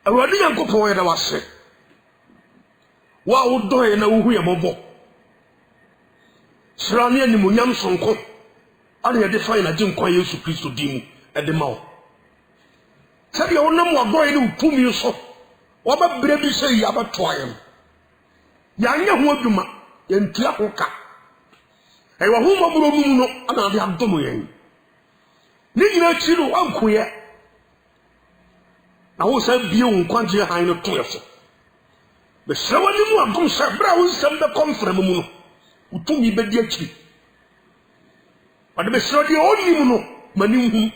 awurade Nyankopɔn yɛda wase wa wodɔe na wohu yɛ mɔbɔ sra ne animuonyam sonko ade yɛde fa yɛn agye nkwa Yesu Kristo din mu ɛde ma wo sɛdeɛ wonam w'adɔe ne wotumi so wɔbɛbrɛ bi sɛ yi abɛtoa yɛn yɛanyɛ ho adwuma yɛntua ho ka ɛyɛ wɔ ho mmɔborɔ mu no ana ade adom yɛn ne nyina akyi no wankoyɛ na wo sɛ bie wo nkwagye han no to yɛ so bɛhyɛ w'anim adom sɛ berɛ a wo nsɛm bɛkɔ mframa mu no wotumi bɛdi akyiri ɔde bɛhyɛ deɛ ɔnnim no m'ani nhu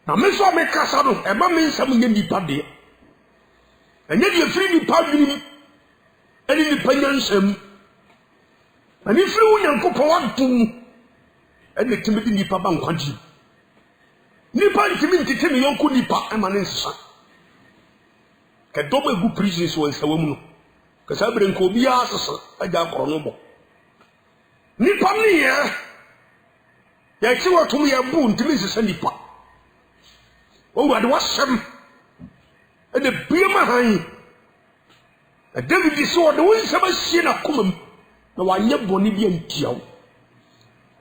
na me nso a mekasa no ɛma me nsɛm nyɛ nnipa deɛ ɛnyɛ deɛ firi nnipa adwenem ɛne nnipa nyansɛm ani firi wo Nyankopɔn wadom ɛne tumi de nnipa ba nkwagye nnipa ntimi ntete ne yɔnko nnipa ɛma ne nsesa kɛdɔm egu prison so nsawa mu no kasa bere nka obiara sesa agya akɔrɔ no bɔ nnipa ne yɛ yɛkyi wɔtom yɛbo ntimi nsesa nnipa owurade wasɛm ɛna biama han David sɛ ɔde wo nsɛm asie n'akoma mu na wanyɛ bɔne bi antia wo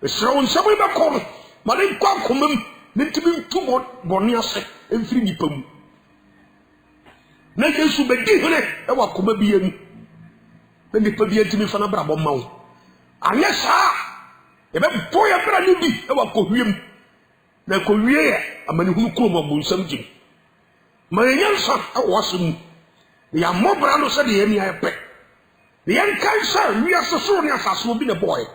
ɛsrɛ wo nsɛm bɛkɔ no ma ne nkɔ akoma mu ne ntimi ntu bɔne ase ɛmfiri nnipa mu na Yesu bɛdi hene ɛwɔ akoma bi mu na nnipa bi antimi fa no brabɔ ma wo anyɛ saa yɛbɛbɔ yɛ bra no bi ɛwɔ akɔhwie mu na akɔwie yɛ amanehunu kurom ɔbonsam gyem ma yɛnyɛ nsa ɛwɔ asɛm mu yɛammɔ bra no sɛdeɛ yɛni ayɛpɛ yɛnkae sɛ wiase soro ne asase obi na bɔɔɛ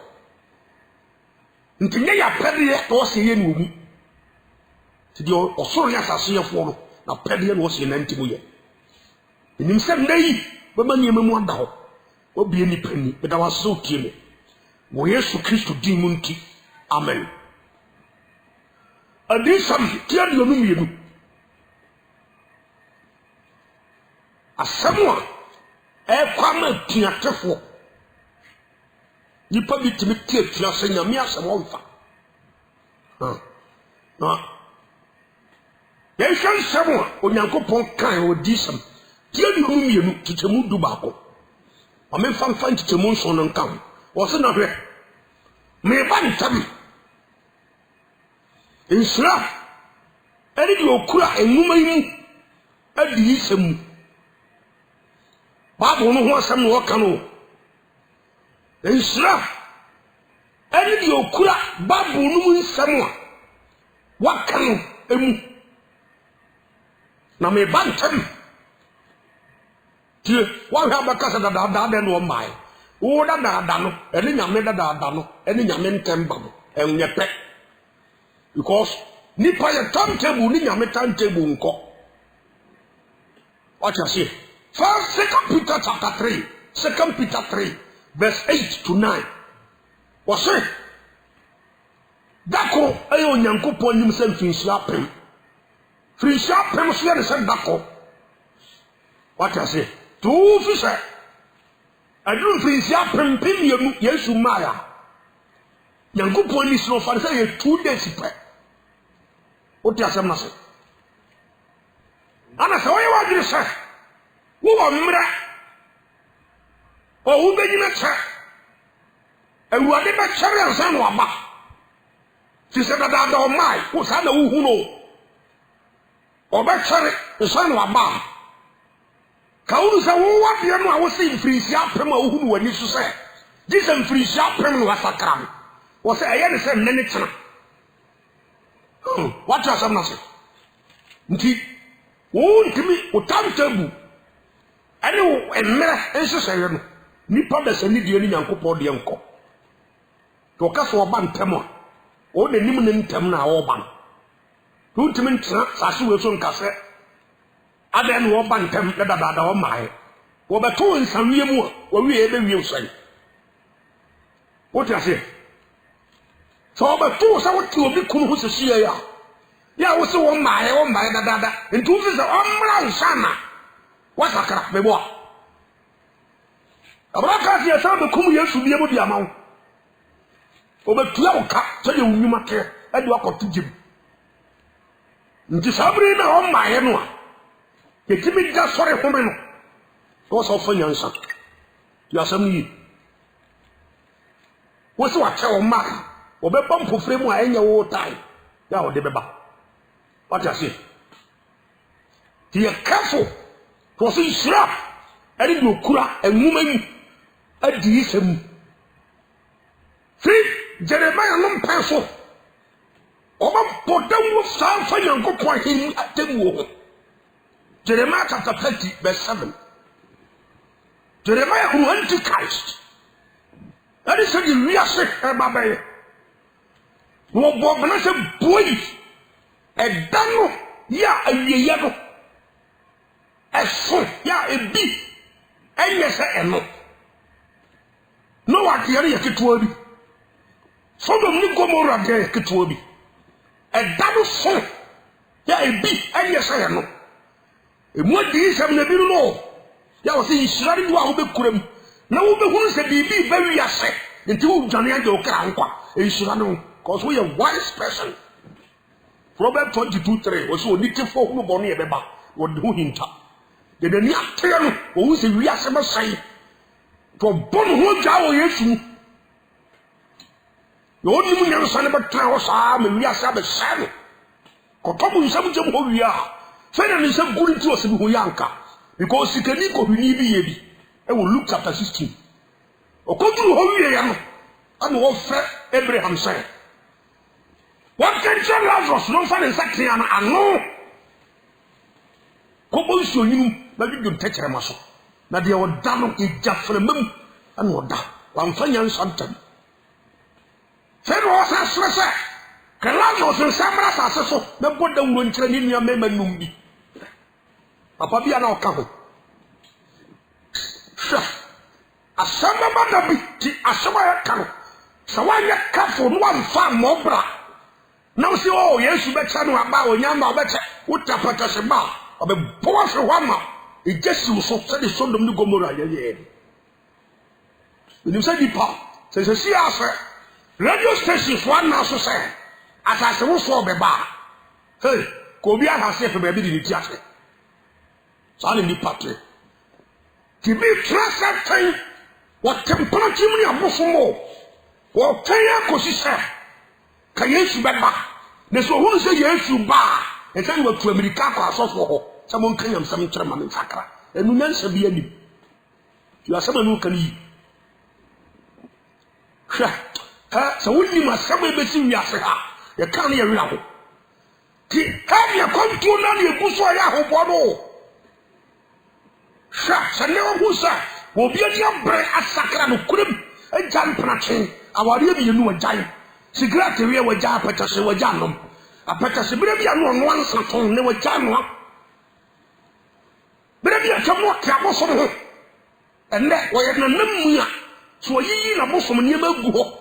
nti nyɛ yɛapɛdeɛ na ɔsɛ yɛ ne wɔ mu nti deɛ ɔsoro ne asase yɛfoɔ no na pɛdeɛ na ɔsɛ yɛ nanti mu yɛ ɛnim sɛ nna yi bɛma nneɛma mu ada hɔ wabie nnipa ni bɛda wase sɛ wotie me wɔ Yesu Kristo din mu nti amen adisam tia deɛ ɔno mmienu asɛm a ɛkwama tuatefoɔ nipa bi tumi tie tua sɛ nyame asɛm ɔmfa na yɛhwɛ nsɛm a Onyankopɔn kan wɔ disam tia deɛ ɔno mmienu kyekyɛmu du baako ɔmemfa mfa nkyekyɛmu nson no nka ho wɔse na hwɛ meba ntam nhyira ɛne deɛ ɔkura nwoma yi mu adi yi sɛm mu Bible no ho asɛm no wɔka no nhyira ɛne deɛ ɔkura Bible no mu nsɛm a wɔka no emu na meba ntam tie wɔhwɛ abɛkasa dadaada dɛ no ɔmbae wo dadaada no ɛne nyame dadaada no ɛne nyame ntɛm ba no ɛnyɛ pɛ because nipa yɛ timetable ne nyame timetable nkɔ what you see first 2 Peter chapter 3 2 Peter 3 verse 8 to 9 wɔse dako ɛyɛ Onyankopɔn nim sɛ mfinhyia apem mfinhyia apem so yɛ ne sɛ dako what you see to fi sɛ ɛduru mfinhyia apem mmienu Yesu maaya Nyankopɔn ni sɛ ɔfa sɛ yɛ 2 days pɛ wote asɛm na sɛ ana sɛ wɔyɛ wadwene sɛ wowɔ mmerɛ ɔwo bɛnyina kyɛ awurade bɛkyɛre ansa na waba fi sɛ dadaada ɔmae wo saa na wohu no ɔbɛkyɛre nsa na waba ka wonu sɛ wowadeɛ no a wo sɛ mfirinhyia apem a wohu no w'ani so sɛ gye sɛ mfirinhyia apem no wasakra no wɔ sɛ ɛyɛ ne sɛ nnɛ ne kyena wate asɛm na sɛ nti wo ntimi wo timetable ɛne wo mmerɛ nhyehyɛeɛ no nipa bɛsɛ ne deɛ ne Nyankopɔn deɛ nkɔ to ɔka sɛ ɔba ntɛm a ɔwɔ n'anim ne ntɛm na ɔba no to ntimi ntena saase wɔ so nka sɛ adɛn na ɔba ntɛm na dadaada ɔmaeɛ wɔbɛto nsawie mu a wɔwie bɛwie nsɛn wote aseɛ sɛ ɔbɛto sɛ wote obi kum ho sɛsiɛ a yɛ a wo sɛ wɔmaeɛ dadaada nti wo fi sɛ ɔmmra nsa na wasakra meboa abraka se yɛsa bɛkum Yesu bia mu di ama wo ɔbɛtua wo ka sɛdeɛ wo nnwuma teɛ ɛde wakɔto gyem nti saa bere na ɔmmaeɛ no a ye timi da sore home no ko so fa nyansa you asam ni wo se wa che o mark wo be bom fofre mu a enye wo tai ya wo de beba what you say be careful to see shrap eri do kura enwuma mu adi isem see Jeremiah no mpenso oba podawo sa fa Nyankopon him atemu Jeremiah chapter 30 verse 7 Jeremiah who antichrist that is the reason babaye wo bobna se boy edano ya awiye no eso ya ebi enye se eno no wa tiare yeketuwa bi Sodom ni Gomorrah de yeketuwa bi edano so ya ebi enye se eno emu adi isam na bi no ya wo se yishirari do a wo bekuram na wo behunu se bibi ba wi ase nti wo dwane ade o kra nkwa yishira no cause we a wise person Proverbs 22:3 wo so nitifo hunu bonu ye beba wo de hu hinta de ni ataya no wo se wi ase ba sai to bonu ho ja wo Yesu yo ni mu nyansa ne betra wo saa me wi ase ba sai ko to mu nsam jem ho wi a fe na nsam guri ti o se bi ho yanka because sikani ko huni bi ye bi e wo Luke chapter 16 okoduru ho wi ya no ana wo fe Abraham say what can you Lazarus no fa nsakia na ano ko bo nso nyinu ba bi dum tekere maso na de wo da no ejafre mam ana wo da wa mfa nyansa ntam fe no sa stress ka Lazarus samra sa so na boda wuro nkire ni nua mema num bi papa bia na oka ho asama madabi ti asama ya kanu sawanya kafo no amfa mobra na si o Yesu becha no aba onyamba obeche utapata se ba obe bowa se wama ejesi so se de Sodom ni Gomorrah ye ni se di pa se si afa radio station fo na so se asase wo so obeba hey ko bi ahase fe ba bi di ti afa sani ni patre tibi trust thing what temperature ni abofomo wo tanya ko sisa ka Yesu beba na so hu se Yesu ba e tan wa tu America ko asofo ho samo nkanyam sam kyerɛ ma mfakra enu nyansa bi ani you asama no kan yi hwa ha so wonni ma sama be si wiase ha ye kan ye wira ho ti ha ye kontu na ne ebuso ya ho bodo sa ne wo sa wo bi ani abre asakra no kurim agyan prachen awari bi nu agyan sigrate we wagya apatase wagya nom apatase bire bi anu no ansa ton ne wagya no bire bi atamo tiamo so ho enne wo ye na namu a so yiyi na bosom ne magu ho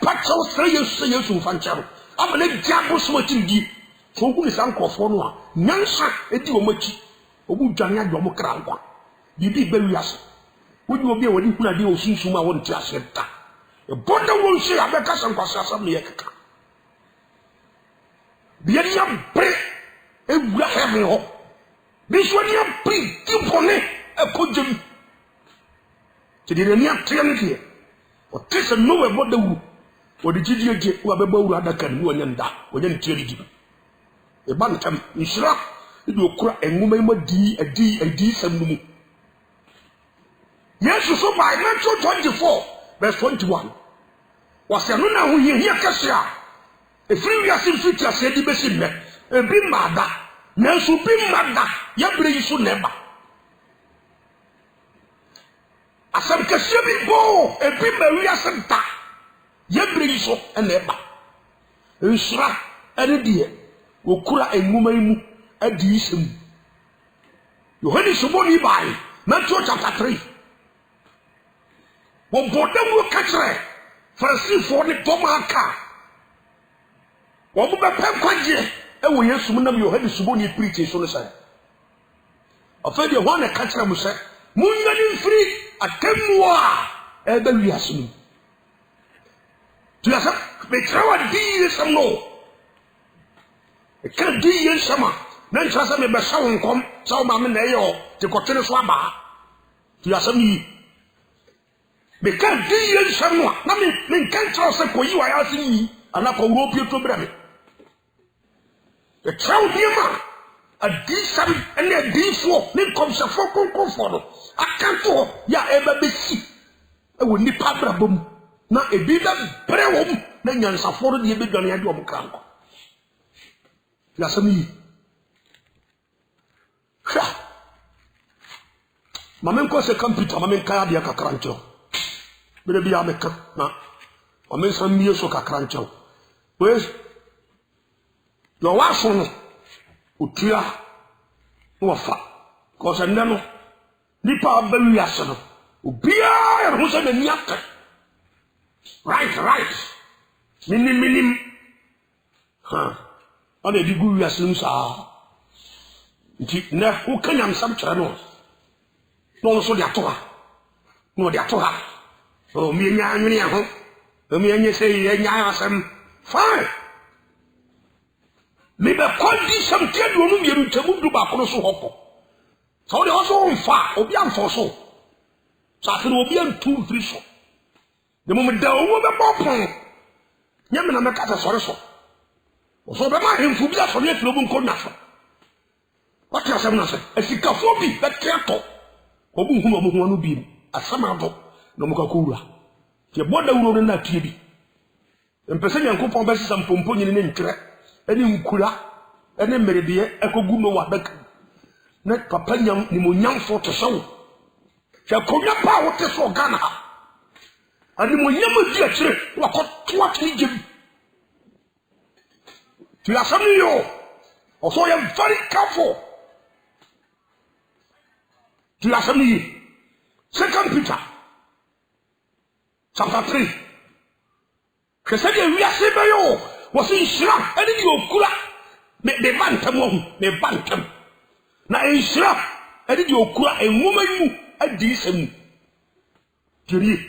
pacho Yesu fancharo amane gya bosom atindi so hu ni sankofo no a nyansa edi wo machi obu dwane ade wo kra nkwa bibi ba wiase wodi obi a wodi huna de osunsum a won ti asenta e bonda won shi abeka sankwasa asam ne yekaka biya dia bre e wura heme ho biso dia bre tipone e kojem ti de ni atrem die o tese no we boda wu o de gidie ge wa beba wura adaka ni wonya nda wonya ntieri di e ban tam nshira e okura enwuma ima adi samnumu Yesu so by Matthew 24 verse 21 was ya no na ho hia kasia e free we asim fit ya se di besim me e bi mada na so bi mada ya bre yiso neba asam kasia bi bo e bi ma wi asem ta ya bre yiso neba nsra ene die okura enwuma imu adi isem Yohane suboni bai Matthew chapter 3 wo bodam wo katre Francis for the bomaka wo bu be kwaje e wo Yesu munam Yohane suboni preach so no sai afedi ho na katre mu sai munya ni free atemwa e be wi asunu tu ya sa be trawa di sam no e kan di yen sama na nkyerɛ sɛ mebɛhyɛ wo nkɔm sɛ wo ma me na ɛyɛ te kɔtwene so aba to yasɛm yi meka di yɛ nsɛm no a na menka nkyerɛ sɛ kɔyi wa yɛase yi anaa kɔwuro pie to brɛ me yɛkyerɛ wo nneɛma adisɛm ɛne adiifoɔ ne nkɔmhyɛfoɔ konkonfoɔ no akanto hɔ yɛ a ɛbɛbɛsi ɛwɔ nnipa brabɔ mu na ebi bɛbrɛ wɔ mu na nyansafoɔ no deɛ bɛdwane ade ɔmo kra nkɔ yɛasɛm yi hwɛ ma menkɔ sɛ kamputa ma menka adeɛ kakra nkyerɛw bere bi a meka na ma mensa mmie so kakra nkyerɛw wei deɛ ɔwɔ aso no otua na wɔfa kɔsɛ nnɛ no nipa aba wiase no obiara yɛre ho sɛ n'ani aka right minim ɔna ɛde gu wiase no saa nti nnɛ woka nyamsɛm kyerɛ no na ɔno nso de ato ha na ɔde ato ha ɔmiɛnya anwene ɛ ho ɔmiɛnyɛ sɛ yɛnya asɛm fine mebɛkɔ di sɛm tia duonu mmienu ntamu du baako no so hɔ kɔ sɛ wode hɔ so womfa a obi amfɔ so sɛ afe no obi antu mfiri so de mo meda owuo bɛbɔ pon nyɛ mena mɛka sɛ sɔre so ɔsɛ ɔbɛma ahemfo bi asɔre afiri obu nkɔnwa so wate asɛm no sɛ asikafoɔ bi bɛte atɔ ɔbu nhum ɔmo ho no bi mu asɛm ado na ɔmo kakɔ wura nti ɛbɔ dawuro no na atie bi mpɛ sɛ nyankopɔn bɛsesa mpompo nyine ne ntwerɛ ɛne nkura ɛne mmeredeɛ ɛkɔgu no wɔ adaka na papa nyam nimonyamfoɔ te sɛ wo hwɛ akonnwa pa a wote so Ghana ha animonyam adi akyire wakɔto atene gyem nti asɛm no yɛ ɔsɛ ɔyɛ very careful nti asɛm no yɛ 2 Peter chapter 3 hwɛ sɛdeɛ wiase bɛyɛ o wɔsɛ nhyira ɛne deɛ ɔkura meba ntam ahu meba ntam na nhyira ɛne deɛ ɔkura nwoma yi mu adi sɛm mu tiɛrie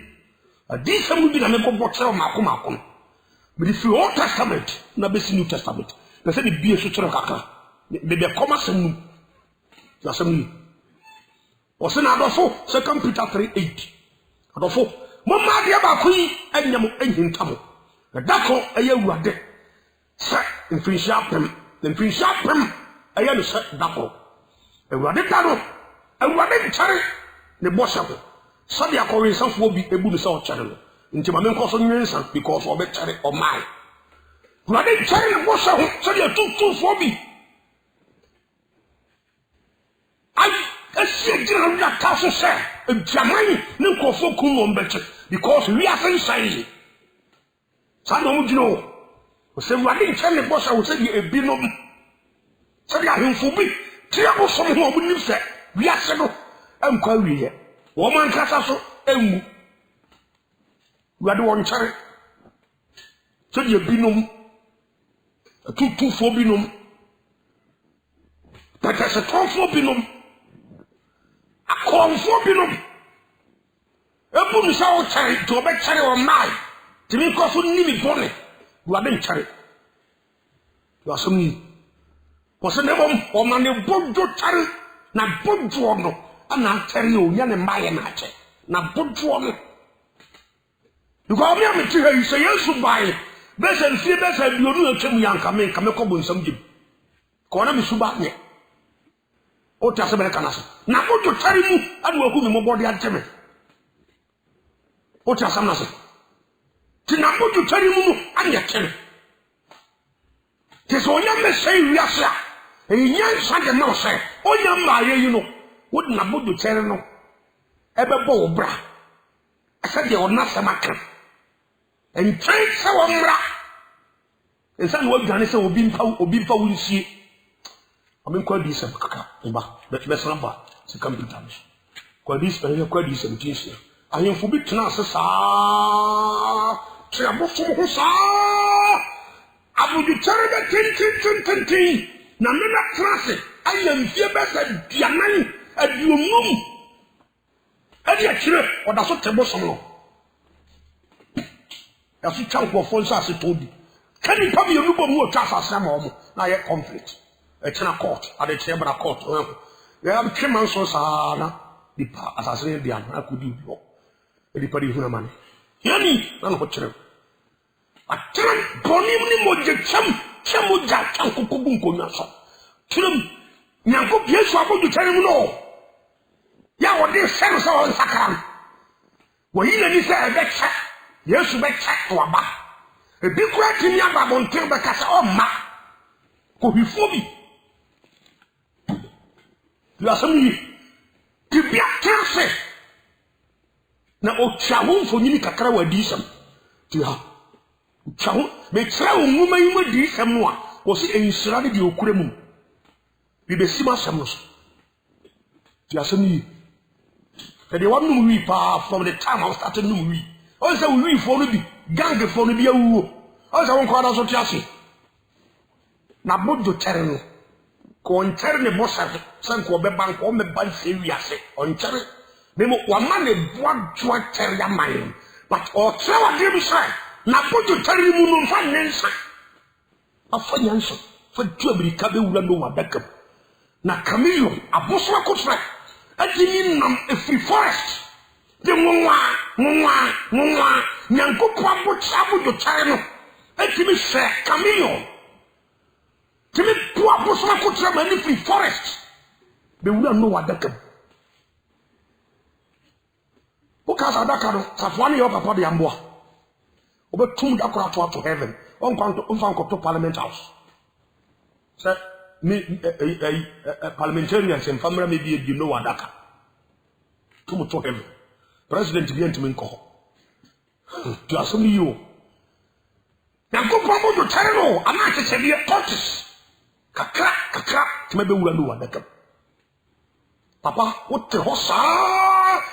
adi sɛm mu bi na mekɔbɔ kyerɛ maako no mede firi Old Testament na bɛsi New Testament pɛ sɛ de bie so kyerɛ kakra mebɛkɔm asɛm mu asɛm no yi ɔsɛ na adɔfo 2 Peter 3:8 adɔfo momma adeɛ baako yi anyɛ mo anhinta mo ɛda ko ɛyɛ awurade sɛ mfirinhyia apem ɛyɛ no sɛ da koro awurade da no awurade nkyɛre ne bɔhyɛ ho sɛdeɛ akɔwensafoɔ bi ebu no sɛ ɔkyɛre no nti ma menkɔ so nwensa because ɔbɛkyɛre ɔman awurade nkyɛre ne bɔhyɛ ho sɛdeɛ tuntumfoɔ bi ɛsi gyina wia so sɛ adwaman ne nkurɔfoɔ kum wɔn bɛkyɛ because wiase nsɛe saa na ɔmo gyina hɔ ɔsɛ awurade nkyɛre ne bɔhyɛ ho sɛdeɛ ebinom sɛdeɛ ahemfo bi tia bosom ho ɔmo nim sɛ wiase no ɛnkɔ awieɛ wɔn ankasa so ɛngu awurade wɔn nkyɛre sɛdeɛ binom atutufoɔ binom pɛtɛsɛtɔnfoɔ binom akɔnfoɔ binom ebu no sɛ ɔkyɛre nti ɔbɛkyɛre ɔman tìmí kɔ so nimi bɔne awurade nkyɛre yɛasɛm yi wɔsɛ ne bɔm ɔma ne bodwo kyɛre na bodwoɔ no ana atɛre yɛ onya ne mmaayɛ no akyɛ na bodwoɔ no because ɔme a mete ha yi sɛ Yesu baeɛ bɛsɛ mfie bɛsɛ aduonu atwam yɛ anka mekɔ bɔ nsɛm gyem kɔɔ na mesu ba nyɛ wote asɛ bɛreka no ase na bodwo kyɛre mu ane wahu me mmɔbɔde agye me wote asɛm no ase nti na bodwo kyɛre mu no anyɛ kyɛre nti sɛ ɔnya mmɛsɛe wiase a ɛyɛ nyansa de ma wo sɛ ɔnya mmaayɛ yi no wode na bodwo kyɛre no ɛbɛbɔ wo bra sɛdeɛ ɔna sɛm aka nkyɛn sɛ wɔmmra ɛnsa ne woadwane sɛ obi mfa wo nsie ɔmenkɔ adi sɛm kaka ba bɛsena ba 2 Peter no kɔ adi sɛm tinhyia ahemfo bi tena ase saa kyerɛ abosom ho saa abodwokyɛre bɛ tentententen na mena tena ase ayɛ mfie bɛsɛ duanan aduonum ɛde akyerɛ ɔda so te bosom no yɛso twa nkurɔfoɔ nso ase tɔ bi ka nipa mmienu bɔ mu ɔtwa asase ama ɔmo na ayɛ conflict chena court ade chebra court ya am twema so sana dipa asase bia na kodi bi dipa di huna mane yani na no kire atran bonim ni moje chemu ja chankuku bunko nyaso kirim nyanko Yesu abodu tare mu no ya wode sen so on sakram wo yi na ni se ebe cha Yesu be cha to aba ebi kwa timi aba bonten be kasa o ma ko hifo bi la sami ti bia tense na o chawo fo nyini kakra wa disam ti ha chawo me chawo nguma yima disam no a wo si ensira de okure mu bi be sima sam so ti asami the one no we pa from the time I started no we also we for no bi gang for no bi awuo also won kwada so ti ase na bodo tere no ko ntere ne bossa sanko be bank o me ban se wi ase on tere me mo wa ma ne boa joa tere ya man but o tere wa de bi sai na bodo tere mu no fa nyensa afa nyensa fa du amerika be wura no wadakam na kamillo aboso akotra adini nam every forest de nwa nyanko pa bo chabu do tere no adini se kamillo timi po aboso akotra ma ni free forest be wura no wadakam o ka sa daka no safwani yo papa de amboa obetum dakora to heaven on kwanto on to parliament house say me parliamentarians and family may be you know wadaka to heaven president bi antimi nko to asemi yo yakopo mo do tare no ama chechebie tortoise kakra timi be wura no wadaka papa what the hosa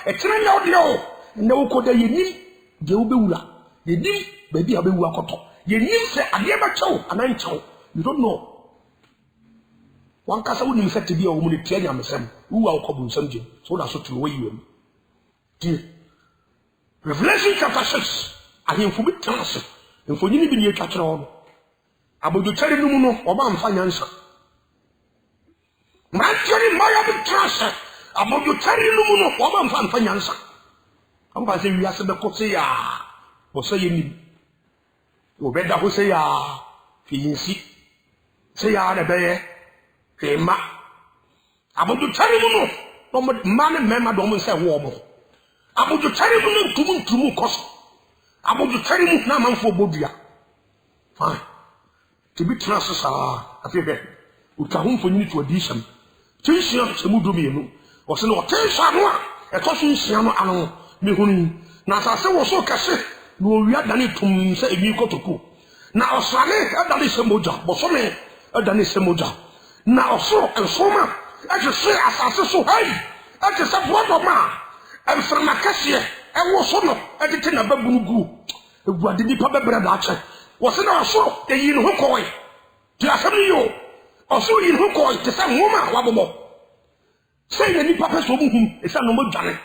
e tire nya odio na ukoda yenim de wo be wura yenim ba bi abewu akoto yenim se ade ba chew anan chew you don't know wan kasa woni mi sette bi o mu ne tia nya mesem wo akobu nsam je so da so tuwo yiwem ti Revelation chapter 6 ahemfo bi transe enfo nyini bi ne atwa kire ho abodu tare no mu no oba mfa nyansa Manchari maya bi transe abodu tare no mu no oba mfa nyansa amba se wiase be ko se ya o se yemi o be da ho se ya fiinsi se ya da be fema abodu tare mu no no man mema do mo se wo mo abodu tare mu no tumu koso abodu tare mu na manfo bodua fine to be transe sa afebe utahumfo nyini to adisham tinsia se mu do mienu o se no tensa no a e to so nsia no ano me hunu na sase wo so kase no wi adane tum se ebi kotoko na osale adane se moja bosome adane se moja na oso ensoma aje se asase so hai aje se brodo ma enframa kase e wo so no adete na babunugu eguade nipa bebre da ache wo se na oso e yi no hokoi ti asem yo oso yi no hokoi te se nwoma wabobo se ne nipa peso mu hu e se no mo dwane.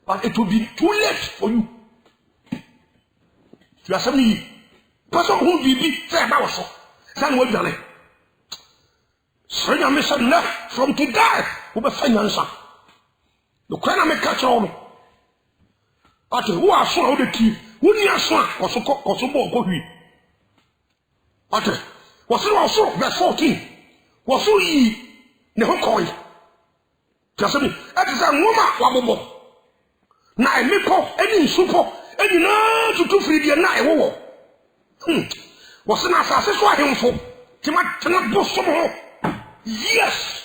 But it will be too late for you. You are saying, person who will be fair about so. San what done. So you mission left from to die. Who be finance? The crown me catch on. But who are so the key? Who near son or so go hui. But was it also verse 14? Was so ye ne ho koi. Just me. That is a woman wabobo. Na emepo eni nsupo eni na tutu fridi na ewo wo se na asase so ahemfo tima bosomo yes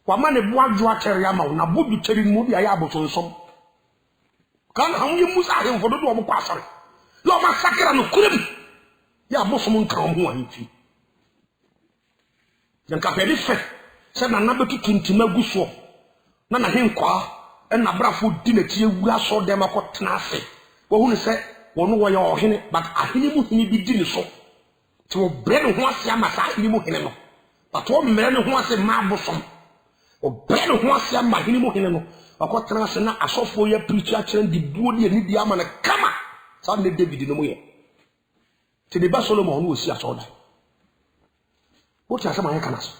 wa ma ne boadwo atere ama na bodu teri mu bia ya abosonsom kan han ye musa ahemfo do do kwa asare lo ma sakira no kurem ya bosomo nkan ho anfi yanka pedi fe se na na betu tuntima guso na henkwa and Nabrafo dinner tea, we are so them a cot tenase. Well, who say, one way or him, but a hinimu be dinner so. To bread once Yamasa hinimu hineno. But one man who wants a marbosom. Or bread once Yama hinimu hineno. A cot tenase, a soft for your preacher, and the body and the amana come. Sunday David in the way. To the Basolomon who see us all that. What you say my canas?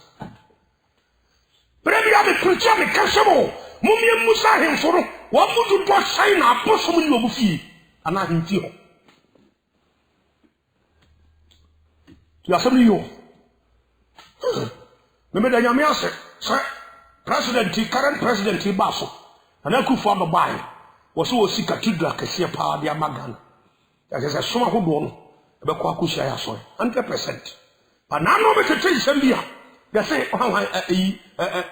But every other preacher me casual. Mummy Musa him for what would you do sign up for some new fee and I him feel. You are some you. Remember the Yamia said, sir, current president Basso, and I could form a buy was so sick a cathedral Cassia Power de Amagan. That is a summer who won about Kwakushia soy, 100%. But now over to take some beer. They say,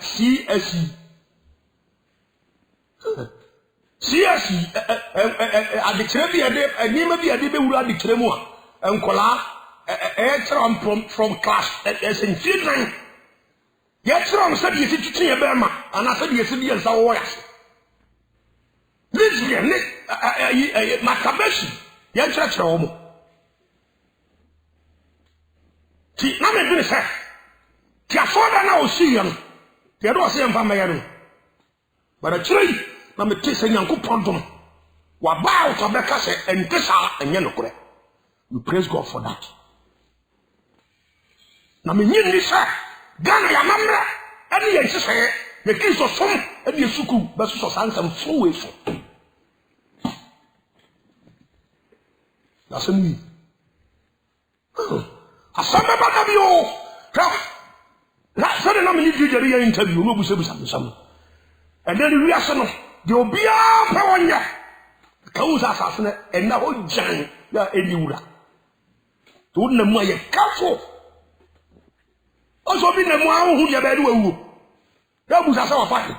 CSE. CSE, I declare a name of the Adibura de Cremua, and Cola, from class as in children. Yet, wrong said you sit to Burma, and I said you see as our wives. This year, Makabeshi, yet church home. See, now I'm going to say, your father now see him. They don't see him from my but a tree, I'm a kiss and young pondum. What bow to Becca and Tessa and Yanokre. We praise God for that. Now, me need sir, Ghana Yamamra, and the say, the kiss of some, and the Suku, but so sans and full. That's me. A summer of you. That's the nominee interview, no some. And then the reaction of the Obia Pawanya. Cause assassin and now Jan, ya Ediura. To the Maya Castle. Also, been the one who you better do. That was a sort of fighting.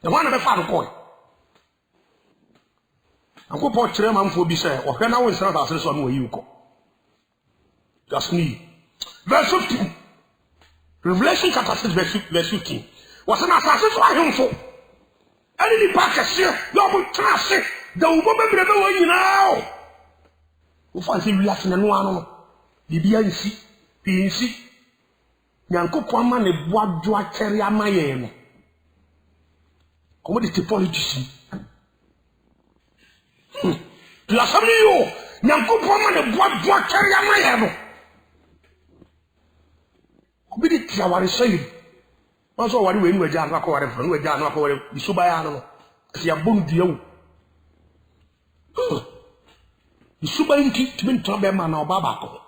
The one of the father boy. I'm going to put Chairman for this, or when I was not as on where you go. That's me. Verse 15. Revelation chapter 6, verse 15. Was an assassin for him for. And in the back of here, you will trust it. The woman never way now. Who fancy reaction and one. The BNC, PNC. Yanko Kwama ne boadwa cherry amaye no. Commodity politician. La famille yo. Yanko Kwama ne boadwa cherry amaye no. Obidi tiawari sayi. Onso wari we ni weja anwa ko wari fun weja anwa ko wari isubaya no. Asi abon diawo. Isubaya nti timi ntobe ma na obaba ko.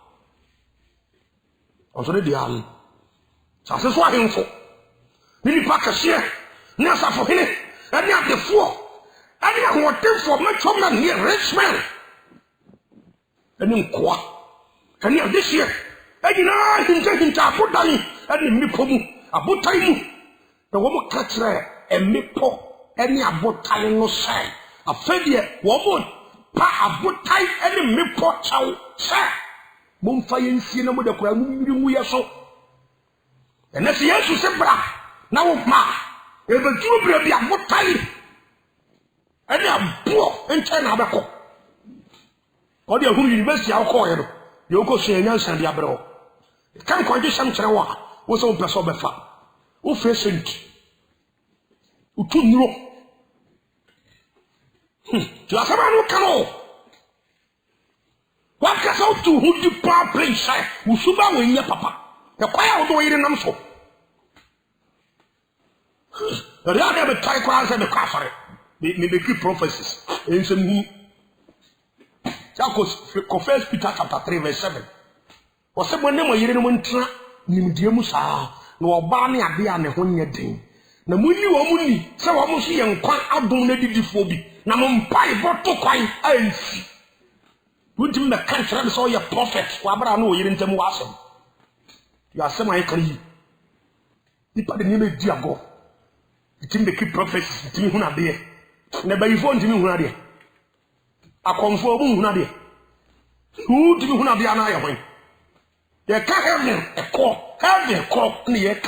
Onso ne dia Sase so ahemfo. Nini pa kase. Ni asafo hene. Ani adefo. Ani ahotemfo matwa man here rich man. Ani nkoa. Ani adehie. Ani na hinta abodani. Ani mipomu. Abotai mu. Na wo mo ka kire emipo ani abotai no sai. Afedie wo mo pa abotai ani mipo chaw. Sai. Momfa yensie na mo de kura mu mmiri mu yeso. And if you say, Bra, now, Ma, if a Jew will be a good time, and a poor and China. Or the who university I'll call you. You go see a young Sandy Abro. Can't condition Chinawa was on Pessobefa. Who face it? Who took no? To a man who can. What can out to who the power place? Who suba when your papa? The choir do it in them so. The other type and the coffee. May keep prophecies. In some Confess Peter chapter 3, verse 7. Was someone never hearing one trap, Nimdiamusa, no Barney Abia and a honey thing. The Muni Womuni, so almost young quite abdominated the phobia. Namum pie bottle quite I see. Wouldn't you make country saw your prophets, Wabra no, you didn't tell me awesome. You are semi-clean. You put the name of Diago. It in the keep prophecies, to me who are there. Never you phone to me who are there. I confirm who are there. Who do you want to be an eye? They can't have them a call, have their call in the air.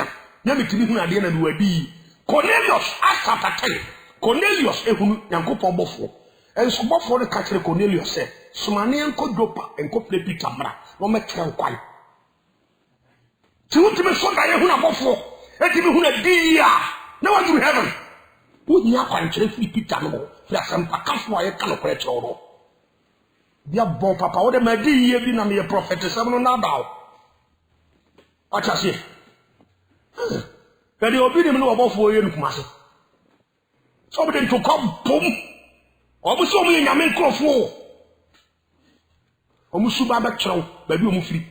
Never to be who are there and will be. Cornelius asked after 10. Cornelius, a who Yanko Bofo. And so before the catcher Cornelius said, Sumanian could drop and could play Peter Mara, no matter quite. To me, so that I who are before, and even who are dear. No one to heaven. Would you have country free Peter no? There's some package for a canoe for all. Dear Bob Papa, what am I doing here? Being a prophet, is someone now. Achase. But the opinion of about 4 years. Somebody to come boom. Almost so many Yamen Crawford. Almost so bad, baby, free.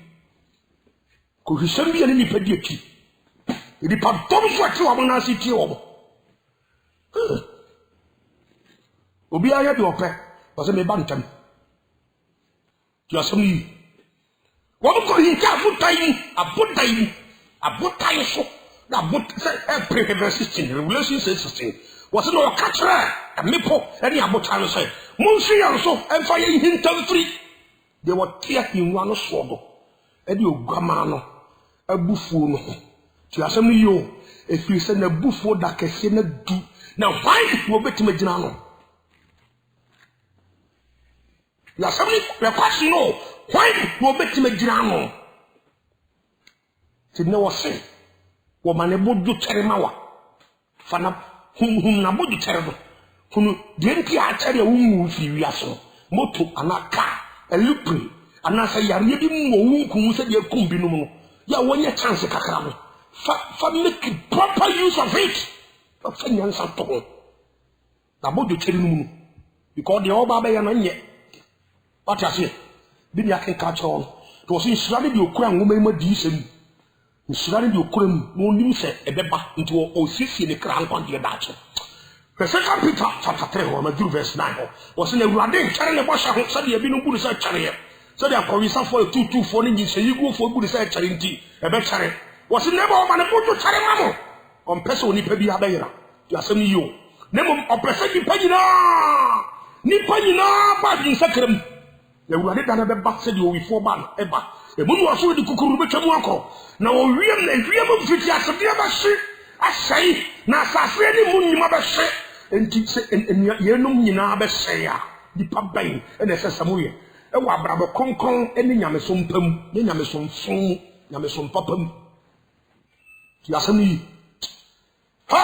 Could he send me any pediatry? It is part of what you have on our city. Obi aya de ope was me bantam you are some what go hin ka abotai so na verse 16 Revelation 16 was no catch a mepo any abotai so munsu yan so emfa ye hintam free they were tear in one so e de ogama no abufuo no you are some yo if you say na bufuo da kese na du na why you betima gina no. You are somebody question no why you bet me grano. Ti ne wo se wo mane bodu teremawa fana hum na bodu terebo kunu de nti a tere wo mu fi wiaso moto anaka elupri anasa yare bi mo wo nkun se de kum bi no mu ya wonye chance kakra no fa make proper use of it fa nyansa to na bodu tere no mu because the oba be ya no nye. What I say? Did you catch on? It was in Srani the Okran woman, my decent. In Srani the Okran, no news a beba into all 6 in the crown on the Dutch. The second Peter, chapter 3, verse 9, was in a Radin, carrying a bush of Sunday, being good as a chariot. So they are calling some for 224 in so you go for good as a charity, a better. Was it never on a put to Charamamo? On Peso Nipebi Abera. You are sending you. Nemo of Present Pagina Nipagina, but in Sacrum. The Radi Dana back said you before ban ever. A moon was already Kukuru Bechamuako. Now, William and William Vitia Sabiabashi, I say, Nasa any moon you mother say, and Yenum Yinabe say, the Pabay, and the Samuel. A Wabrabo Concon, and Yamasum Pum, Yamasum Song, Yamasum Popum. Yasami. Ha!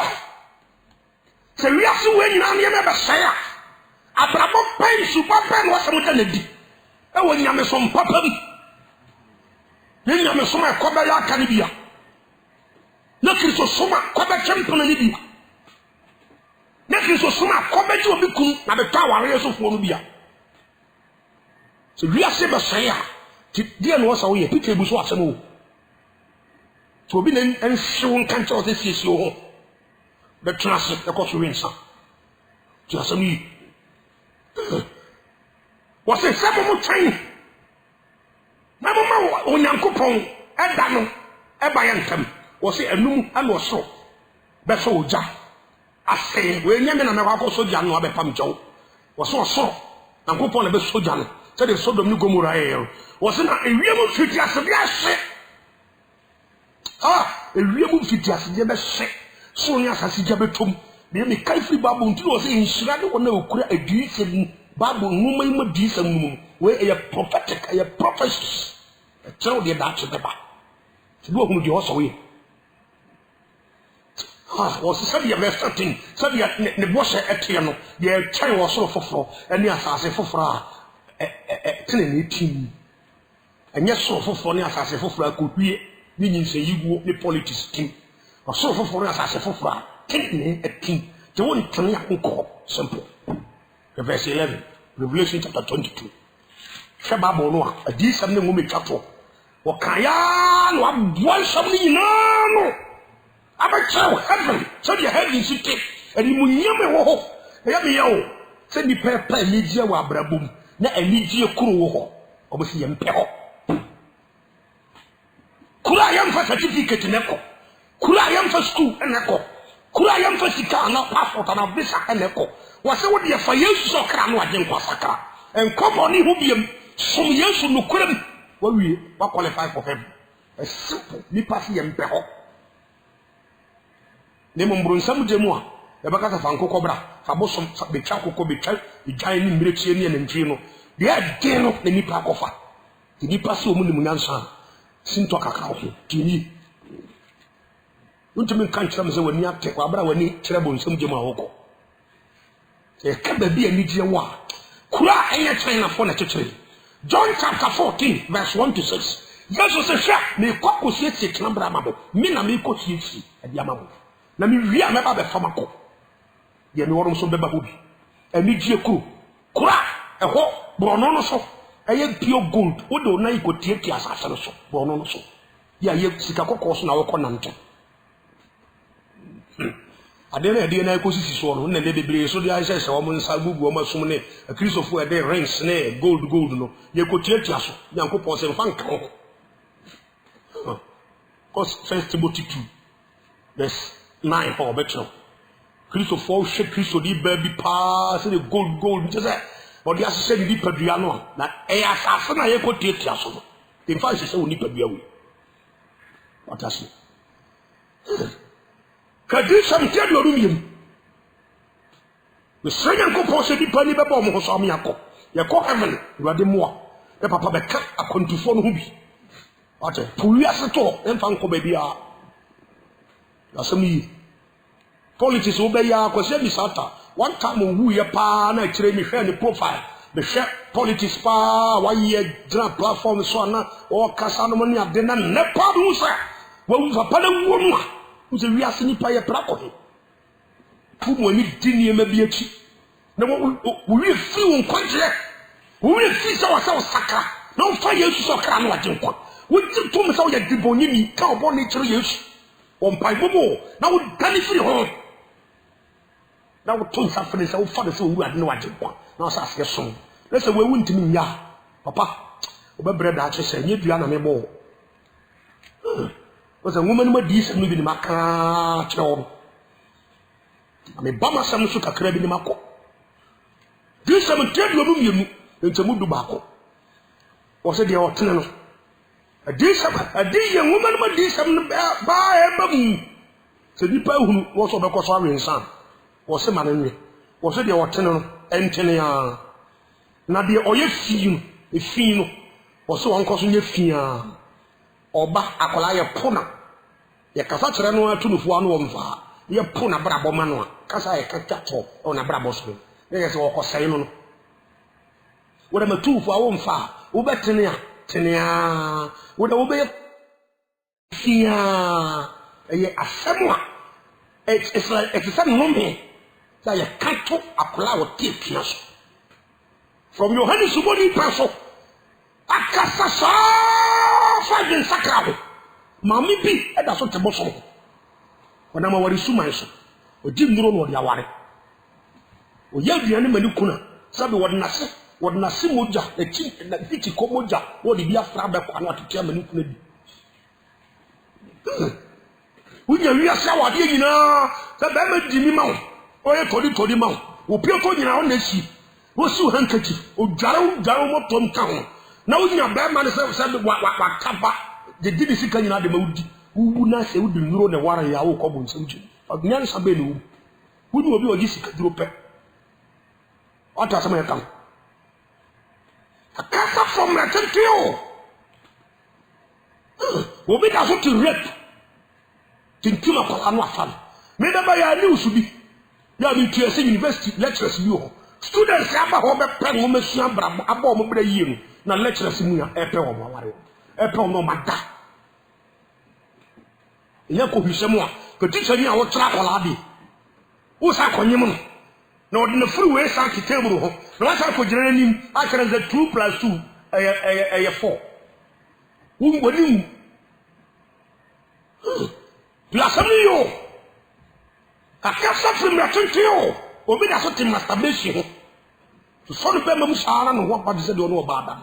So we have to win Yamaba say, Abrabo Pen, Super Pen was a mutanity. E wo nyame so mpapa bi ye nyame so ma koba ya aka ni bia na Kristo so ma koba champion ni bia na Kristo so ma koba ji obi kun na be ta ware so fo no bia so wi ase be so ya ti dia no so ye Peter bu so asem o so obi na enhyew nkan che o se siesie ho be trase e ko so winsa ti asem yi was a seven train. Mamma, on Yankupon, Edano, Ebayantam, was it a noom and was so. Besoja. I say, when Yaman and Marco Sojan, no Abepam Joe, was so. And Kupon a Besojan, said the Sodom Nugomura, wasn't a real city as a gas. Ah, a real city as a gas. So yes, as a jabetum, the only Kaifri Babu was in Shirado when they would create a decent. Bible woman ma di sam we a prophetic a prophecy tell the that to the ba so do hu di o so we was said the best thing said the boss etie no the chai was so foforo ani asase foforo tene ni team anya so foforo ni asase foforo akohwie ni nyinse yiguo ni politics team so foforo asase foforo tene a team the one tene akoko simple. Verse 11, Revelation chapter 22. Shababo no a decent name woman chapter. Wakaya no one something no. Abacho heaven, so the heaven city, and you munyame wo. Yabi yo, send the pepper media wa brabum, na a media kuru wo. Obviously empeho. Kura yam for certificate neko. Kura yam for school neko. Kura yam for sika na passport and visa neko. Was what the fire so cram wa den kwasaka and company who be some years no kram what we qualify for heaven a simple ni pass yem peho ne mombro nsam jemu a e baka fa nkoko bra fa bosom be twa kokko be twa igyan ni mmiretie ne nantwi no de ade no na nipa akofa de nipa se omu ni munyansa sinto kakra ho tini untumi kan kyerɛ me sɛ wani ate kwa bra wani kyerɛ bo nsam jemu a wokɔ e ka baby ani die wa kura enya China for na kyekere John chapter 14 verse 1 to 6 Jesus se hwa me kokko sie tie kenabra mabo me na me kokiechi ade amamo na me wi a me ba be famako ye me worom so beba hobi emi gie kuro kura eho brono no so eye pure gold wo do na ikotie asase no so brono no so ya ye sika kokko so na wo konanto ade na ekosisi so no na bebre so dia ise se wo mo nsa gugu o masum ne kristofo ede rings ne gold no ye kotie so yankopon se mfa nka ho cause 1 Timothy 2 verse 9 for betro kristofo hwe kristo di baby pa se gold je say but dia se ni padua no na e asase na ye kotie so no in fact se woni padua we watasi kadi samtia do rumiem we senya ko pose di pani be bo mo so am yakọ ye ko heaven ruade moa e papa be ka akontufo no hu bi ate pulu aseto emfa nko ba bia asemi politics obe ya kwase bi sata one time wu ye pa na kire mi hwe ni profile be hwe politics pa wa ye grand platform so na o kasa no ni ade na nepa du sa wa wu papa na wu no uze wi asini pa ye pra ko he fu mo ni dini ma bi achi na wo wi fi won kwanje wo wi fi sa wa saka na wo fa yesu so kra na wa jinkwa wo ti to me sa wo ye dibonyi ni ka obo ni kire yesu on pai bobo na wo dani firi ho na wo to sa firi sa wo fa de so wu ade na wa jinkwa na sa se so na se wo ntimi nya papa obebre da che se nye dua na me bo oza woman ma di se no bi ni maka kire ame bama sam so kakra bi ni mako di se mtedu obu mienu ntemu du baako o se de o tene no adi se adi ye woman ma di se no ba e ba mu se di pa hunu wo so be ko so awe nsan wo se ma nwe wo se de o tene no entene ya na de o ye fi no wo so won ko so nye fi a oba akola ye pona ye kasa kire no atunufo anu omfa ye pona brabo ma no kasa ye kakato ona brabo so ye se wo kosai no wo da matufo awo mfa wo betene a tene a wo da wo be fia ye asemwa it's like it's a moment that ye kato akola wo tie piaso from your hand to body paso akasa sa fagin sakrabo mami bi e da so tebo so wana ma wari suma so o di nduro no dia ware o ya duane mani kuna sabe wodna se moja e chi na fiti ko moja wo di bia fra be kwa no atotia mani kuna bi unya wi asa wade nyina sabe ma di mi ma o ye todi ma o pio to nyina o na si wo si o hankati o dwaro motom ka ho na unya ba ma ne se wa kaba de di sika nyina de ma udi wu na se udi nuro ne wara ya wo ko bo nsam ji agnan sabe ne wu ni obi o gi sika duro pe ota sama ya kan akasa from na tentio obi da so to rep tintuma ko anu afan me da ba ya news bi ya bi TSC university lecturers bi ho students aba ho be pe ngo mesua brabo aba mo bra yie no na lecturers mu ya epe wo ware epe no mada ya ko hwisemu a ko teacher ni a wo tra kola bi wo sa konyem no na odi na free way sa ki table ho na wa sa ko jira nim a kere za 2 + 2 aya 4 wo ngoni la samio akasa from na tentio obi da so tim masturbation so no be mamu saara no wa ba de de no ba da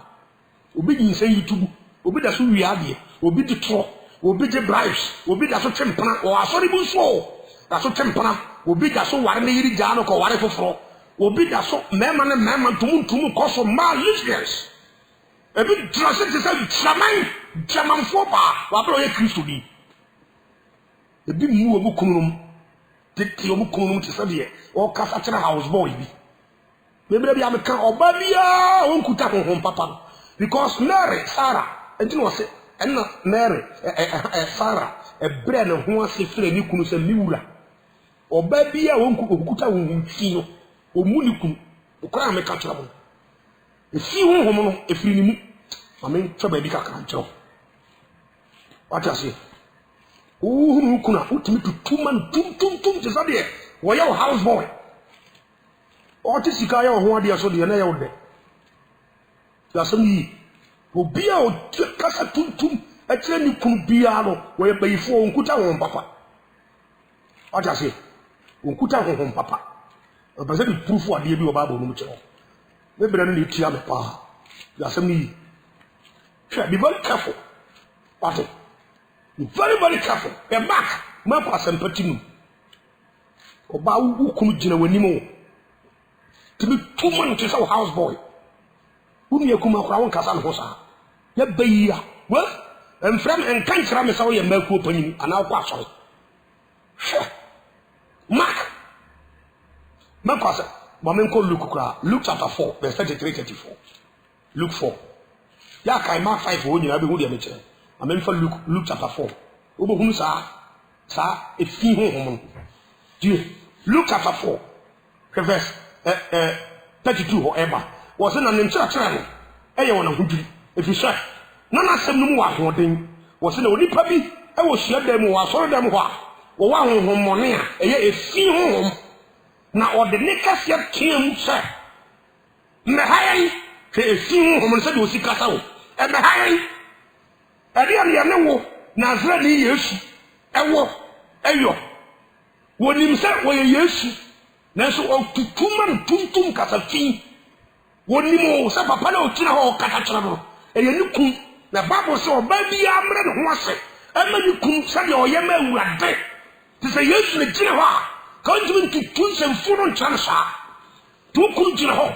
obi di nse YouTube obi da so wi ade obi di tro obi di bribes obi da so tempana o asori bu so da so tempana obi da so ware ne yiri ja no ko ware foforo obi da so mema ne mema tumu ko so ma lesbians ebi drase te say chaman fo ba wa bro ye Kristo bi ebi mu obu kunum tete obu kunum te say o kasa kira house boy bi bebre bi am kan oba bia on kuta honhom papa because Mary Sarah enti no se enna Mary Sarah ebre ne ho ase fere ni kunu se miwura oba bia on kuta honhom fi no o mu ni kunu okra me ka kira mo e fi honhom no e firi ni mu amen twa ba bi ka kan kira What I say? Who kuna ultimate to 2 man tum just there. Why your house boy? What is the guy who had your so the na yode? Yasami obi a o kasa tum e kire ni kunu bia no we bayifo onkuta won papa. What I say? Onkuta won papa. But the proof of the Bible no mucho. We better need to have pa. Yasami be very careful. What? Very careful. A map as and petinu. Oba who kunu jina wenimo. To be 2 months is our house boy. Who near Kuma Crown Casan Hosa? Ya beya. Well, and from and can't ram us away and milk opening and our passion. Mark. Makwasa, Mamenko Luke chapter 4, verse 33-34. Luke 4. Ya kai Mark 5 when you have a good amateur. I mean for Luke chapter 4. Ubo whom sa a fee home. Luke chapter 4, verse 32 or ever. Was in an instruction. Anyone who did, if you say, none of them knew what thing was in a only puppy. I was share them or saw them what. Or one home money, a fee home. Now, or the neckers yet came, sir. Mahai, a few women said, was Castle, and Mahai, a dear no, Nazrani, yes, a war, a yo. When himself were yes, Naso of 2 man, tum Casafi. When you know, Sapapano, Tina or Catachano, and you could, the Bible saw baby Amran was it, and when you couldn't say your Yemen were dead. To say yes to the Geneva. Going to twins and food on Chansa. 2 couldn't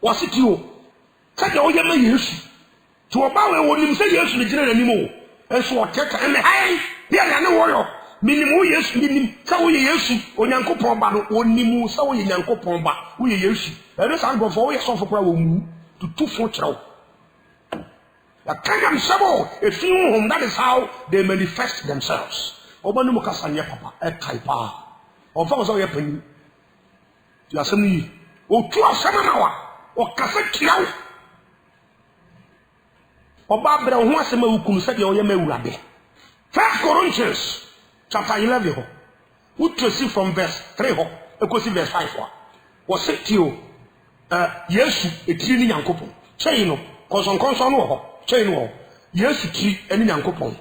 was it you? Take all your years. To about when you say yes to the general anymore. And so I take and hey, there are no warrior. Minimum yes, minimum, so we yes, on Yanko Pomba, or Nimu, so we Yanko Pomba, we yes. And this I'm going for years of a problem to 2 4 The Kangam Sabo, a few home, that is how they manifest themselves. Obanumukasanya Papa, a Kaipa. Of us are happening. Yasami, or 2 7 or Cassakiao. Or Barbara, who was a man who said, "Your Yamurabe." 1 Corinthians chapter 11, who to see from verse 3, because verse 5 was it to you, yes, a tree young couple. Chain, cause on console, chain, yes, tree, any young couple.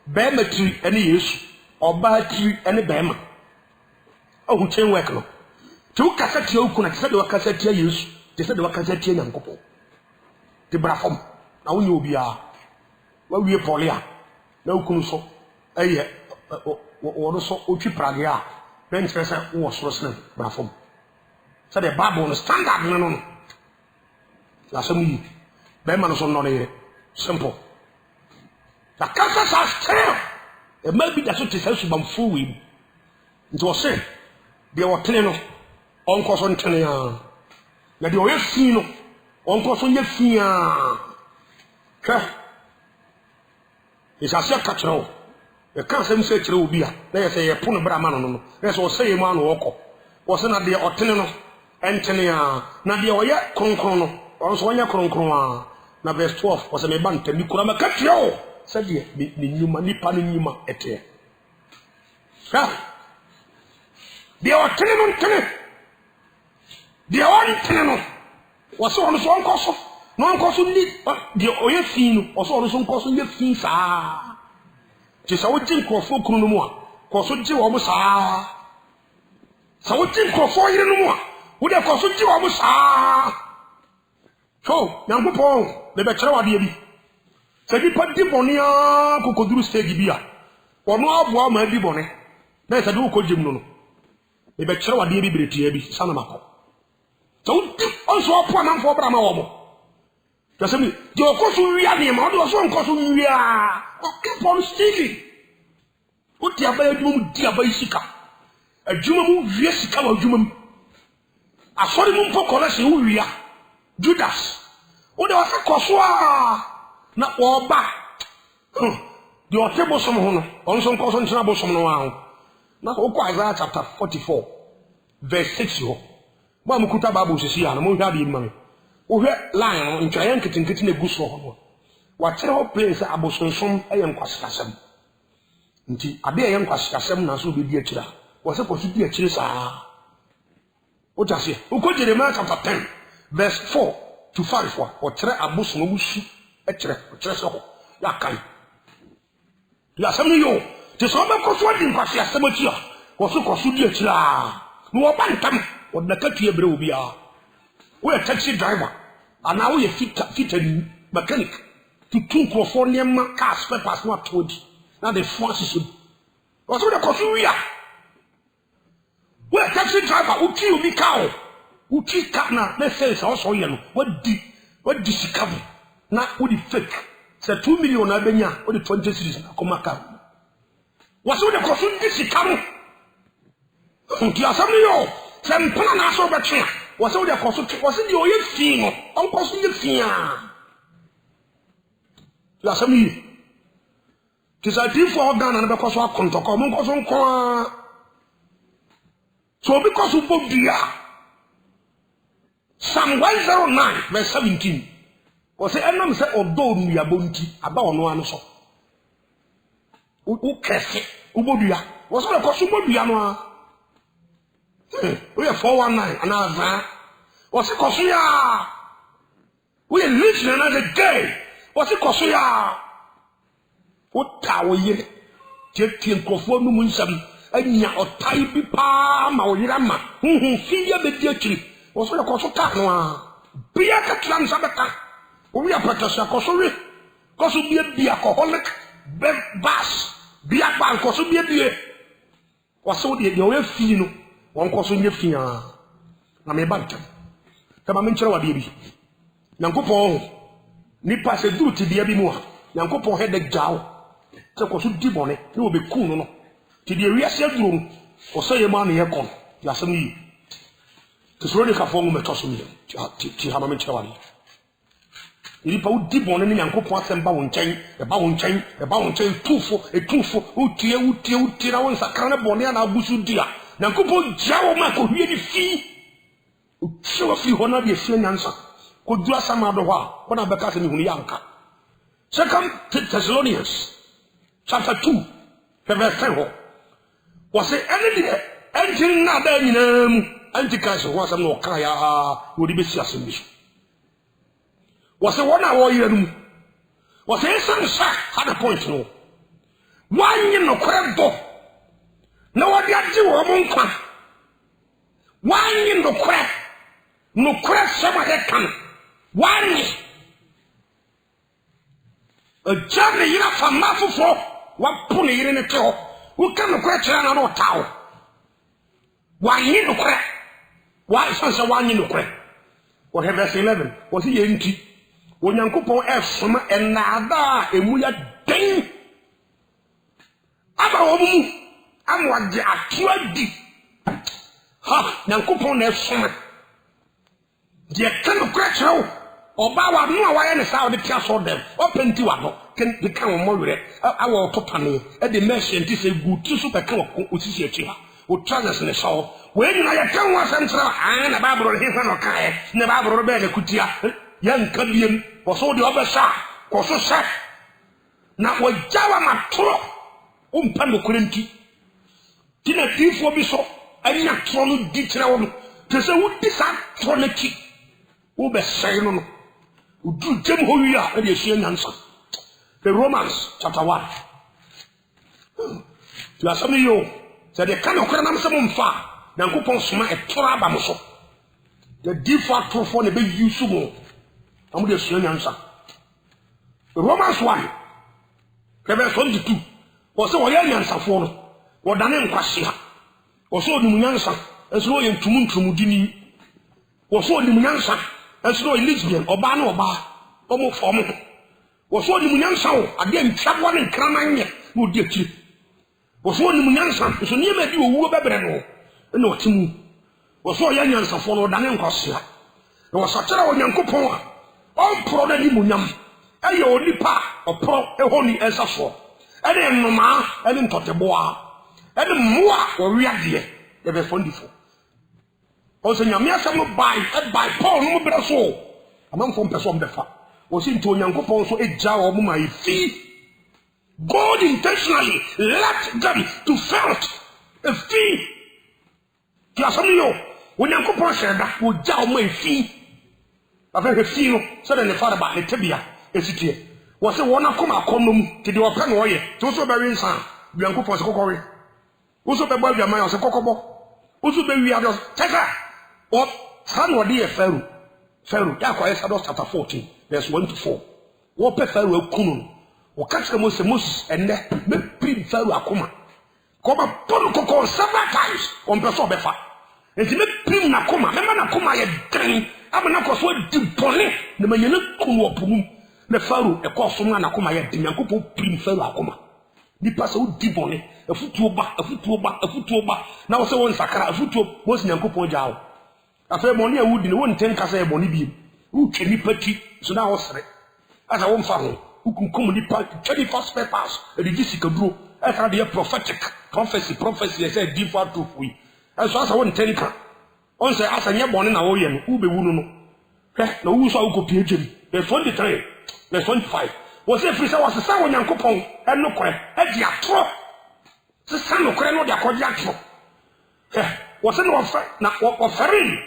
Bama tree, any yes, or bad tree, any bama. Oh, chain work no. 2 cassette you could accept your cassette use, they said the cassette young couple. The brafom, now you be a well, we are polia. No kunso, or so uchi pragia, then says was listening, brafom. So the Bible standard, no. That's me. Beman on not a simple. The cassette are still. It may be that it is also been full. It was said. They were telling on course on Tania. That you have seen on course on your fear. It's a catch all. The cancer said to Ubia. They say a puna Brahman. That's what say man walk. Wasn't that the Otenino and Tania? Nadia or yet Concrono, or Sonia Concroa. Now, verse 12 was a mebante. Nikurama catch you. Said ye, the Numa Nipanima ete. They are telling on they are telling was on the one course. No one course need the oil fin or so on some course in your fins. Just I would think of 4 Kunumo, course of Joe almost. So I would think of 4 years no more. Would have cost you almost. So, young Pong, the better baby. Said you put the bonia who could do steady beer. Or no, one may be bonnet. There's a do could you know. The better baby, Sanamako. So, also a poor for Brahma. Just me, your course will be a name, or one course will be a keep on stealing. Put your bedroom, dear Baisica. A Jumum, Jessica or Jumum. A sorry moon for collection, who we are. Judas. Oh, there was a Coswa. Not all back. Your table some on some cause on trouble some now. Not Isaiah chapter 44, verse 6. Mamukuta Babu says, "I am going to be money." Oh, lion in giant kitchen a goose for what tell place Abosum, I am Quasasam. nti ade ye nkwasi asem na so obedi akira wo se kosu di akire saa o jase o ko Jeremiah chapter 10 verse 4 to 5 o kire abosom musu e kire o kire se ho ya kan ya asem yo te so be kosu adi nkwasi asem akira wo so kosu di akira no wo bantam wo da katu ebre obi a wo a taxi driver ana wo ye fitani mechanic to two California cars papers no told now the force is was the kosuya we taxi driver uti obi car uti car na let's say so ye no what di sikabu na wo di fake say 2 million na benya wo di 20 series na koma car was the kosu di sikabu nti asami yo sem plan na so betwe was the kosu was the oye fi no on kosu ye fi a ya sami kisa tifo organ na be koso akontoko mo koso nko so because of bobia Psalm 109 verse 17 o se enam se odo nu ya bonti aba ono anu so u kese u bobia wo so koso bobia no a we 419 anaza wo se koso ya we rich na the day what's it cost ya? What tower ye? Take Crawford no munsam, and ya or type palm or yama. See ya the dear. What's the cost of Tanoa? Be a transabata. We are Patasha Cosori. Cosu be a alcoholic, bass, be a bank, cosu be a beer. What's so the way fino? One cosu your fear. I'm a bantam. Come on, baby. Nanko nipa se duru ti dia bi mu a Yankopon head jaw se ko so di bone ni obe ku no ti dia wi ase duru o so ye ma no ye kon ya sam yi to so de ka fo mu meto so mi ti ha ma me chawali iri pa udi bone ni Yankopon asem ba won chen e ba won chen tufo utie na won sakra ne bone na abusu dia Yankopon jaw ma ko hwie ni fi o twa fi ho na de fi nyansa ko dua sama do ho ko na beka se ni hunu yanka. Second Thessalonians chapter 2 verse 10 was say anything na da nyinam antikas ho asam no ka ya wo di besi asem bi was say one hour yerum was say some sack had a point no one you no kwado na wodi agi wo mo nkwa one you no kwado sama he kan one a journey ina fama fufo wa puni yire ne to wo kan no kwa kira na no tawo wa yin no kwa wa sansa wa yin no kwa wo he verse 11 wo si ye nti wo Nyankopon efoma enada emu ya den aba wo mu amwage atoadi ha Nyankopon na efoma de kan no kwa kira wo oba wa no wa ye ne sa o de tia so dem o penti wa no ken de kan mo were awo to pane e de merchant se gutu so be kan o sisi achi ha o transfer ne so we ni na ye kan wa santra na babro he fa no kae ne babro be le kutia yan kadiem o so de obesa ko so sa na o jawa matro o mpa no kurenti tina tifo bi so anya tro no di tira wo te se wo di sa tro na ki wo be sai no udu jem ho wi a de hie nyansa the Romans chapter 1 ya sami yo se de kan okra nam se mfa Nyankopon soma etora ba mo so the default for ne be use mo amu de hie nyansa Romans 1 verse 22 o se wo ya nyansa fo no wo dane nkwase ha o so onimu nyansa eso wo ye ntumu dini wo so onimu nyansa eso lesbian oba na oba omo form wo so ni munyansa wo ade ntwabo ne nkraman ye no di akiri wo so ni munyansa so ni ma di owuo bebre no na otimu wo so ya nyansa fo no dane nkwasea wo so tera wo Nyankopon a on pro na di munyam eye onipa opro ehoni ensafo ene nnoma ene ntoteboa ene moa wo wiade e be fondifo o se nyame asam by Paul no bra so amam fo mpeso mbefa o si nto Nyankopon so egya wo mo mai fi God intentionally let them to felt a fee. Kiasomio, when you go said that would jaw my fee. I very feel so then the father about the tibia, is it here? Was a one of come to do a pen warrior, to so very son, Bianco for Sokori. Also, the boy, your man was a cocobo. Also, we are just Tessa or son or dear Pharaoh. Pharaoh, Yahweh chapter 14, verse 1 to 4. What Pharaoh Kunun, or catch the Moses and then pre Pharaoh Akuma. Come up, Pono several times on Pesobefa. And he made Prim Nakuma, Memana Kuma, a drain. I'm not so deep pony, the man you look cool. The Pharaoh, a course from Nakuma, a Dinako, Prim Pharaoh Akuma. The person deep on it, a foot to a back. Now, so one Sakara, a foot to was Nanko Jao. After money, I would in 110 Casa Bonibi, who can be petty, so now was as I won't follow, who can come with the 21st papers, a logistical group, as I be a prophetic prophecy, I said, deep out to we. As I won't tell you, on say, as I never born in a Oyen, who be Wuno. No, who saw go PHM, there's 23, there's 25. Was if was the son of Yankopon, and no cry, at the atro. The son of Creno, the Accordiatro. Was an offer, not offering.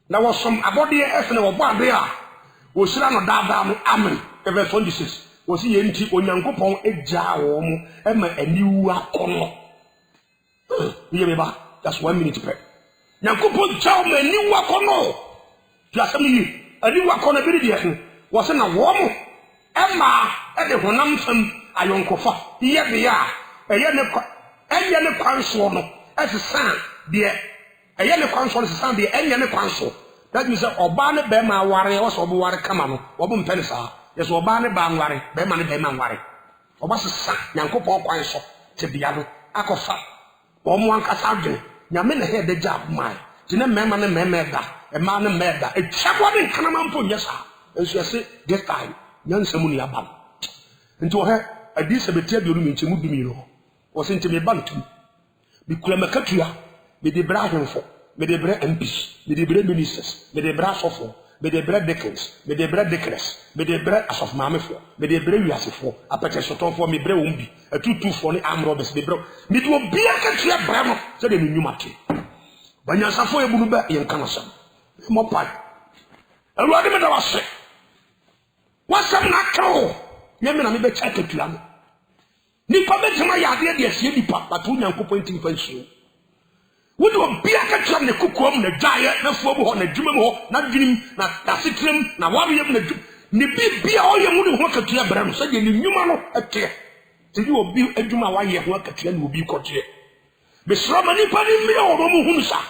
There was some abody as no one there. Was Rano Dada, Amen, ever 26. Was he empty on Yankopon, a jar, Emma, and you are on. That's 1 minute pay. Yankopon, Chow, and you are on. Just me, a new accountability was in a warm. Emma, at the Honam, I don't go for. Here they are. A yana console as a son, dear. A yana console is a son, dear, and yana console. That means Obana Bema warriors or Buari Kamano, Obum Pensa. Yes, Obana Bangwari, Beman Beman Wari. Or was a son, Yanko Ponsol, Tibiano, Akofa. One Casargin, Yamin had the job, mine. Tina Memman and Memeda, a man and Meda, a chapel in Kanamampo, yes, sir. And she said, this time. Young Samuni Abam. And to her, I disabitted you in Chimubimiro, was into me bantu. Be Kulamacatria, be the Brahim for, be the bread and peace, be the bread ministers, be the brass of be the bread deacons, be the bread decres, be the bread as of mamma for, be the bread as for, a petition for me, breumbi, a 2 for the arm robbers, be broke. It will be a catria bramo, said in New Market. When you're Safo Buba in Canasa, more pie. A rodiment was sick. What's up, Nako? Yemen, I'm a check to them. Nipa bet my idea, yes, you nipa, but who young pointing pension. Would you be a catch on the cookum, the giant, the four on the Jummo, not dream, not Tassitrim, not one of them, the be all your moon work at your brand, so you knew man at tear. So you will be a Juma while you work at your will be caught here. Miss Roman Nipa in me or Romusa.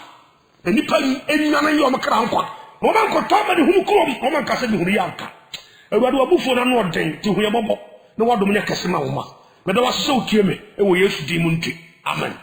The Nipa in your crown court. Woman could talk about who come, Woman Castle Hurianka. A word of Buffon and Norden to hear Bobo, no one to make a Simama. But I was so curious, and we used to demon. Amen.